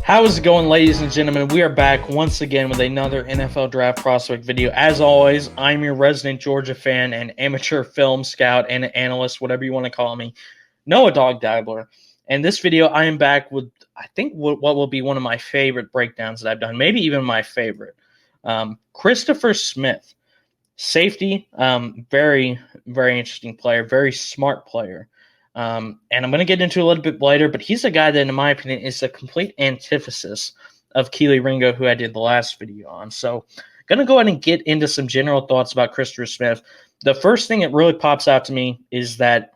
How is it going, ladies and gentlemen? We are back once again with another NFL Draft Prospect video. As always, I'm your resident Georgia fan and amateur film scout and analyst, whatever you want to call me, Noah Dog Dabbler. And this video, I am back with, I think, what will be one of my favorite breakdowns that I've done, maybe even my favorite. Christopher Smith, safety, very, very interesting player, very smart player. And I'm going to get into a little bit later, but he's a guy that, in my opinion, is a complete antithesis of Kelee Ringo, who I did the last video on. So going to go ahead and get into some general thoughts about Christopher Smith. The first thing that really pops out to me is that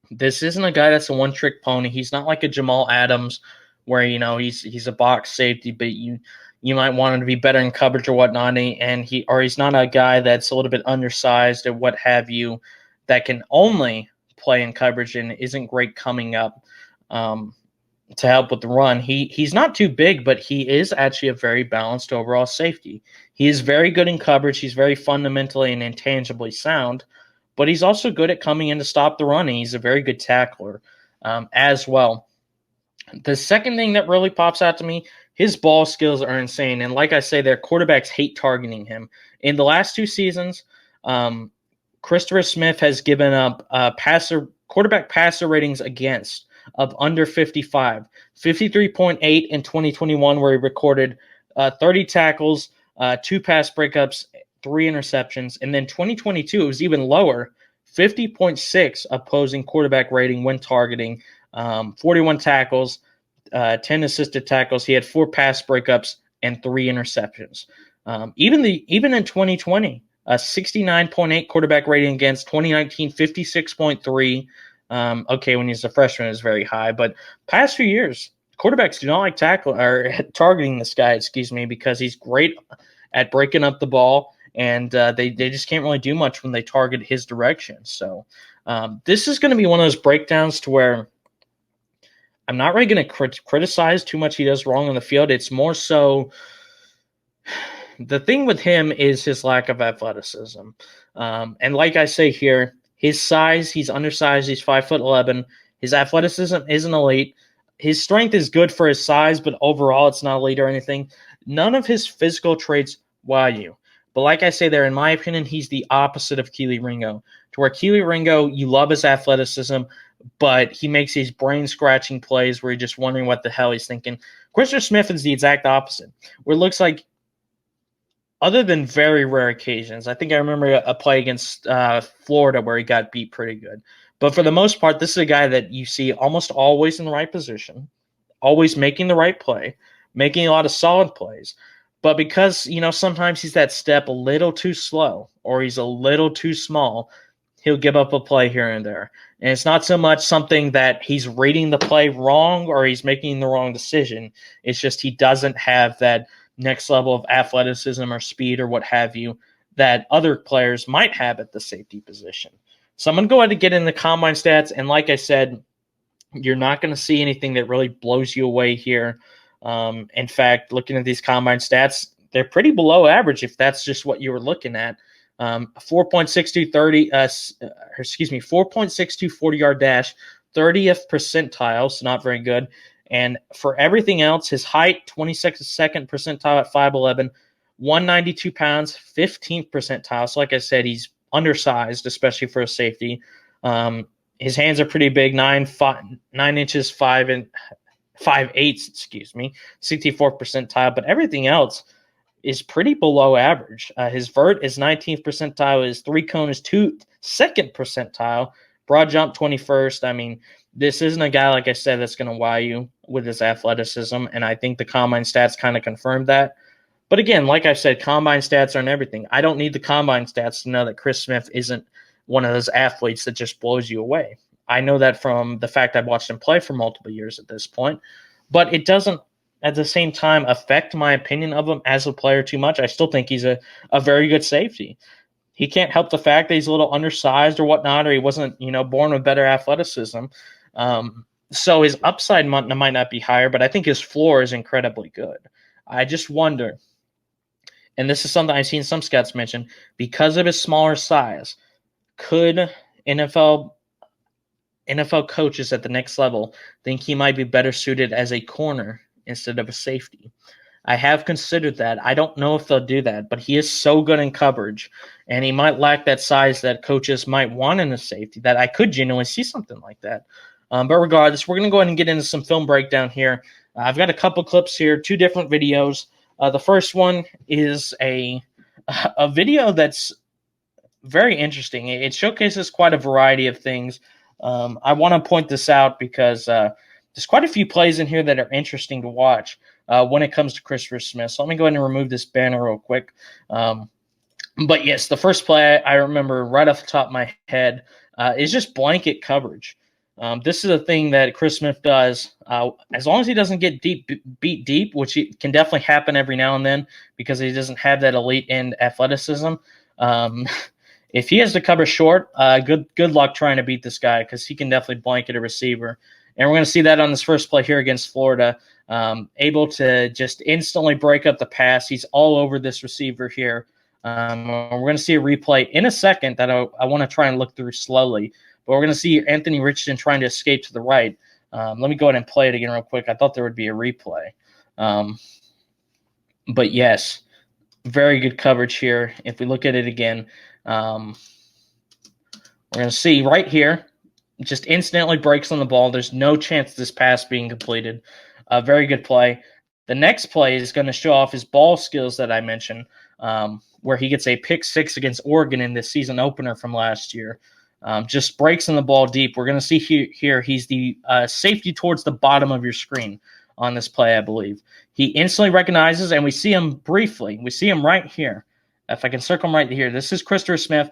this isn't a guy that's a one-trick pony. He's not like a Jamal Adams where, he's a box safety, but you might want him to be better in coverage or whatnot, and he's not a guy that's a little bit undersized or what have you that can only play in coverage and isn't great coming up to help with the run. He's not too big, but he is actually a very balanced overall safety. He is very good in coverage. He's very fundamentally and intangibly sound, but he's also good at coming in to stop the run, and he's a very good tackler as well. The second thing that really pops out to me, his ball skills are insane. And like I say, their quarterbacks hate targeting him. In the last two seasons, Christopher Smith has given up quarterback passer ratings against of under 55, 53.8 in 2021, where he recorded 30 tackles, 2 pass breakups, 3 interceptions. And then 2022, it was even lower, 50.6 opposing quarterback rating when targeting, 41 tackles, 10 assisted tackles. He had 4 pass breakups and 3 interceptions. Even in 2020, a 69.8 quarterback rating against 2019, 56.3. Okay, when he's a freshman, is very high. But past few years, quarterbacks do not like targeting this guy, because he's great at breaking up the ball, and they just can't really do much when they target his direction. So this is going to be one of those breakdowns to where I'm not really going to criticize too much he does wrong on the field. It's more so the thing with him is his lack of athleticism. And like I say here, his size, he's undersized. He's 5'11". His athleticism isn't elite. His strength is good for his size, but overall it's not elite or anything. None of his physical traits wow you. But like I say there, in my opinion, he's the opposite of Kelee Ringo. To where Kelee Ringo, you love his athleticism, but he makes these brain-scratching plays where you're just wondering what the hell he's thinking. Christopher Smith is the exact opposite, where it looks like, other than very rare occasions, I think I remember a play against Florida where he got beat pretty good. But for the most part, this is a guy that you see almost always in the right position, always making the right play, making a lot of solid plays. But because, sometimes he's that step a little too slow or he's a little too small, he'll give up a play here and there. And it's not so much something that he's reading the play wrong or he's making the wrong decision. It's just he doesn't have that next level of athleticism or speed or what have you that other players might have at the safety position. So I'm going to go ahead and get in the combine stats. And like I said, you're not going to see anything that really blows you away here. In fact, looking at these combine stats, they're pretty below average if that's just what you were looking at. 4.62 40-yard dash, 30th percentile, so not very good. And for everything else, his height, 22nd percentile at 5'11", 192 pounds, 15th percentile. So like I said, he's undersized, especially for a safety. His hands are pretty big, 9 inches, 5'8", 64th percentile. But everything else is pretty below average. His vert is 19th percentile. His 3-cone is 2nd percentile. Broad jump, 21st. I mean, this isn't a guy, like I said, that's going to wow you with his athleticism, and I think the combine stats kind of confirmed that. But again, like I said, combine stats aren't everything. I don't need the combine stats to know that Chris Smith isn't one of those athletes that just blows you away. I know that from the fact I've watched him play for multiple years at this point, but it doesn't, at the same time, affect my opinion of him as a player too much. I still think he's a very good safety. He can't help the fact that he's a little undersized or whatnot, or he wasn't, born with better athleticism. So his upside might not be higher, but I think his floor is incredibly good. I just wonder, and this is something I've seen some scouts mention, because of his smaller size, could NFL coaches at the next level think he might be better suited as a corner instead of a safety. I have considered that. I don't know if they'll do that, but he is so good in coverage, and he might lack that size that coaches might want in a safety, that I could genuinely see something like that. But regardless, we're going to go ahead and get into some film breakdown here. I've got a couple clips here, two different videos. The first one is a video that's very interesting. It showcases quite a variety of things. I want to point this out because there's quite a few plays in here that are interesting to watch when it comes to Christopher Smith. So let me go ahead and remove this banner real quick. But yes, the first play I remember right off the top of my head is just blanket coverage. This is a thing that Chris Smith does. As long as he doesn't get beat deep, which can definitely happen every now and then because he doesn't have that elite end athleticism. If he has to cover short, good luck trying to beat this guy because he can definitely blanket a receiver. And we're going to see that on this first play here against Florida. Able to just instantly break up the pass. He's all over this receiver here. We're going to see a replay in a second that I want to try and look through slowly. But we're going to see Anthony Richardson trying to escape to the right. Let me go ahead and play it again real quick. I thought there would be a replay. But yes, very good coverage here. If we look at it again, we're going to see right here, just instantly breaks on the ball. There's no chance of this pass being completed. Very good play. The next play is going to show off his ball skills that I mentioned, where he gets a pick six against Oregon in the season opener from last year. Just breaks on the ball deep. We're going to see here he's the safety towards the bottom of your screen on this play, I believe. He instantly recognizes, and we see him briefly. We see him right here. If I can circle him right here, this is Christopher Smith.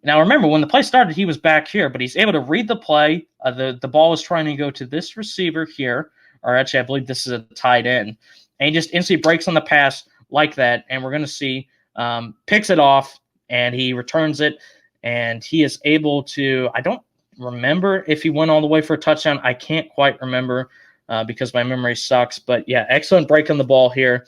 Now, remember, when the play started, he was back here, but he's able to read the play. The ball is trying to go to this receiver here, or actually, I believe this is a tight end. And he just instantly breaks on the pass like that, and we're going to see picks it off, and he returns it, and he is able to – I don't remember if he went all the way for a touchdown. I can't quite remember because my memory sucks. But, yeah, excellent break on the ball here.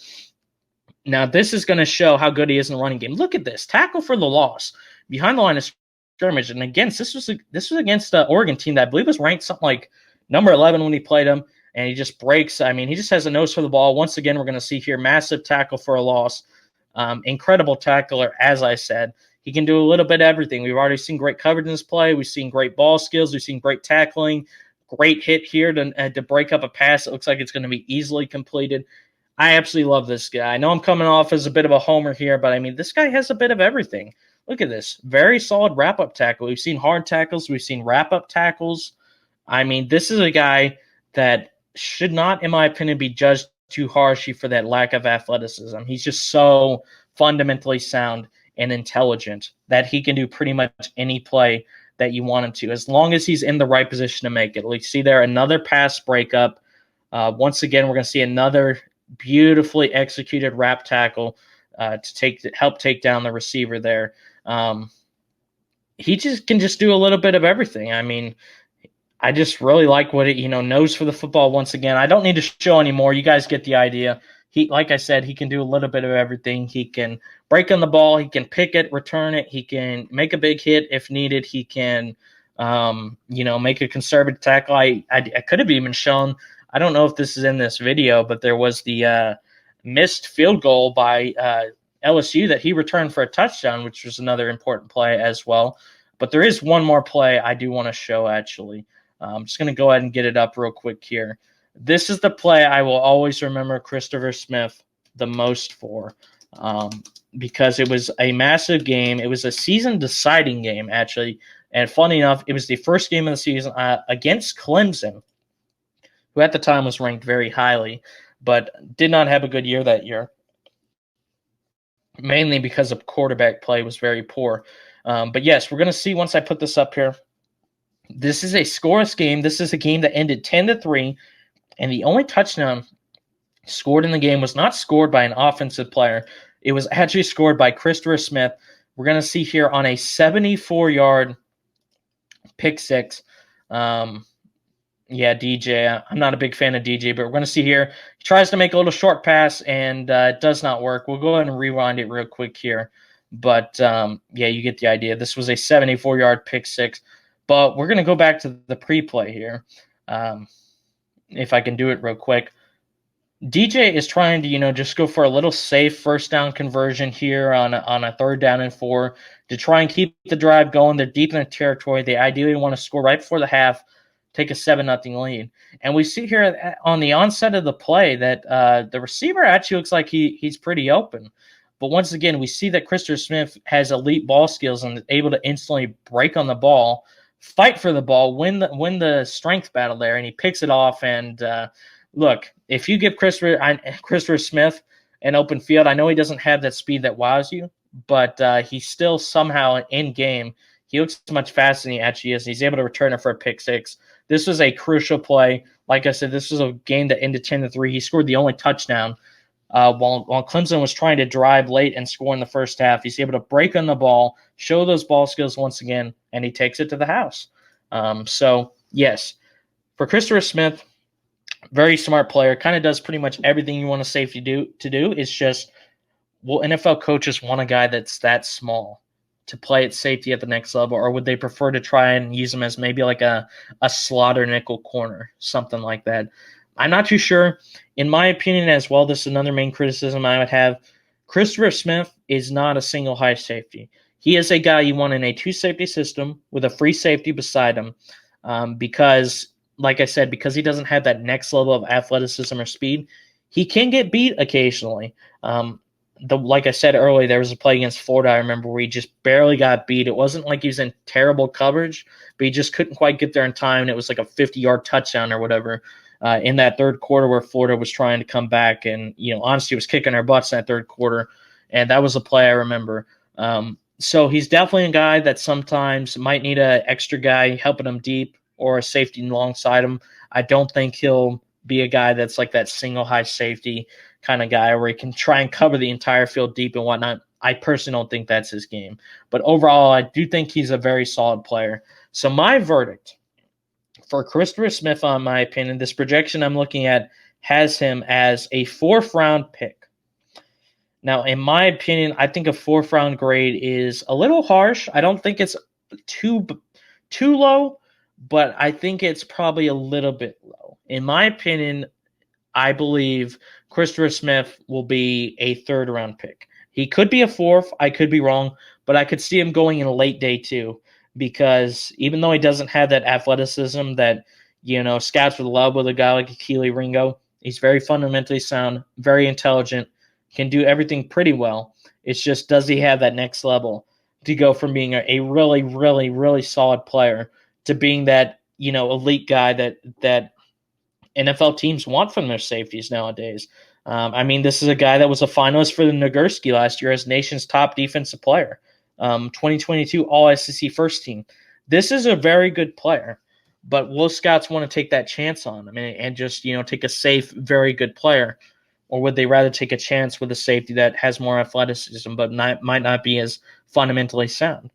Now, this is going to show how good he is in the running game. Look at this. Tackle for the loss behind the line of scrimmage. And again, this was against the Oregon team that I believe was ranked something like number 11 when he played him. And he just breaks. I mean, he just has a nose for the ball. Once again, we're going to see here massive tackle for a loss. Incredible tackler, as I said. He can do a little bit of everything. We've already seen great coverage in this play. We've seen great ball skills. We've seen great tackling. Great hit here to break up a pass. It looks like it's going to be easily completed. I absolutely love this guy. I know I'm coming off as a bit of a homer here, but I mean, this guy has a bit of everything. Look at this. Very solid wrap-up tackle. We've seen hard tackles. We've seen wrap-up tackles. I mean, this is a guy that should not, in my opinion, be judged too harshly for that lack of athleticism. He's just so fundamentally sound and intelligent that he can do pretty much any play that you want him to, as long as he's in the right position to make it. We see there another pass breakup. Once again, we're going to see another beautifully executed wrap tackle to help take down the receiver there. He can do a little bit of everything. I mean, I just really like what it knows for the football. Once again, I don't need to show anymore. You guys get the idea. Like I said, he can do a little bit of everything. He can break on the ball. He can pick it, return it. He can make a big hit if needed. He can, make a conservative tackle. I could have even shown. I don't know if this is in this video, but there was the missed field goal by LSU that he returned for a touchdown, which was another important play as well. But there is one more play I do want to show, actually. I'm just going to go ahead and get it up real quick here. This is the play I will always remember Christopher Smith the most for because it was a massive game. It was a season-deciding game, actually. And funny enough, it was the first game of the season against Clemson, who at the time was ranked very highly, but did not have a good year that year, mainly because of quarterback play was very poor. But yes, we're going to see once I put this up here. This is a scoreless game. This is a game that ended 10-3, and the only touchdown scored in the game was not scored by an offensive player. It was actually scored by Christopher Smith. We're going to see here on a 74-yard pick six. DJ. I'm not a big fan of DJ, but we're going to see here. He tries to make a little short pass, and it does not work. We'll go ahead and rewind it real quick here. But, you get the idea. This was a 74-yard pick six. But we're going to go back to the pre-play here, if I can do it real quick. DJ is trying to, just go for a little safe first down conversion here on a 3rd down and 4 to try and keep the drive going. They're deep in the territory. They ideally want to score right before the half, take a 7-0 lead. And we see here on the onset of the play that the receiver actually looks like he's pretty open. But once again, we see that Christopher Smith has elite ball skills and is able to instantly break on the ball, fight for the ball, win the strength battle there, and he picks it off. And look, if you give Christopher Smith an open field, I know he doesn't have that speed that wows you, but he's still somehow in game. He looks much faster than he actually is. He's able to return it for a pick six. This was a crucial play. Like I said, this was a game that ended 10-3. He scored the only touchdown while Clemson was trying to drive late and score in the first half. He's able to break on the ball, show those ball skills once again, and he takes it to the house. So, yes, for Christopher Smith, very smart player, kind of does pretty much everything you want a safety to do. It's just, will NFL coaches want a guy that's that small to play at safety at the next level, or would they prefer to try and use him as maybe like a slaughter nickel corner, something like that? I'm not too sure. In my opinion as well, this is another main criticism I would have. Christopher Smith is not a single high safety. He is a guy you want in a two-safety system with a free safety beside him because, like I said, because he doesn't have that next level of athleticism or speed, he can get beat occasionally. Like I said earlier, there was a play against Florida, I remember, where he just barely got beat. It wasn't like he was in terrible coverage, but he just couldn't quite get there in time, and it was like a 50-yard touchdown or whatever in that third quarter where Florida was trying to come back and, honestly was kicking our butts in that third quarter, and that was a play I remember. So he's definitely a guy that sometimes might need an extra guy helping him deep or a safety alongside him. I don't think he'll be a guy that's like that single high safety kind of guy where he can try and cover the entire field deep and whatnot. I personally don't think that's his game. But overall, I do think he's a very solid player. So my verdict for Christopher Smith, in my opinion, this projection I'm looking at has him as a 4th-round pick. Now, in my opinion, I think a 4th-round grade is a little harsh. I don't think it's too low, but I think it's probably a little bit low. In my opinion, I believe Christopher Smith will be a 3rd-round pick. He could be a 4th. I could be wrong, but I could see him going in a late day too, because even though he doesn't have that athleticism that, scouts would love with a guy like Keely Ringo, he's very fundamentally sound, very intelligent, can do everything pretty well. It's just, does he have that next level to go from being a really, really, really solid player to being that, elite guy that NFL teams want from their safeties nowadays. This is a guy that was a finalist for the Nagurski last year as nation's top defensive player, 2022 All-SEC first team. This is a very good player, but will scouts want to take that chance on him and just, take a safe, very good player? Or would they rather take a chance with a safety that has more athleticism but might not be as fundamentally sound?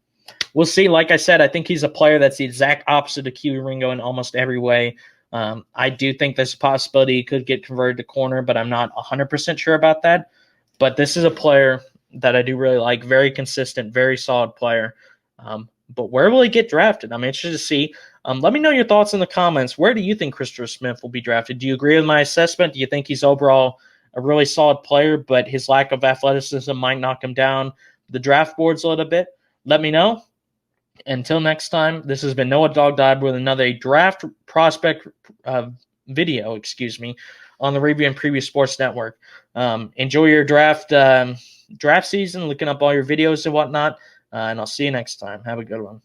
We'll see. Like I said, I think he's a player that's the exact opposite of Keely Ringo in almost every way. I do think there's a possibility he could get converted to corner, but I'm not 100% sure about that. But this is a player that I do really like, very consistent, very solid player. But where will he get drafted? I'm interested to see. Let me know your thoughts in the comments. Where do you think Christopher Smith will be drafted? Do you agree with my assessment? Do you think he's overall a really solid player, but his lack of athleticism might knock him down the draft boards a little bit? Let me know. Until next time, this has been Noah Dog Dive with another draft prospect video, on the Review and Preview Sports Network. Enjoy your draft season, looking up all your videos and whatnot, and I'll see you next time. Have a good one.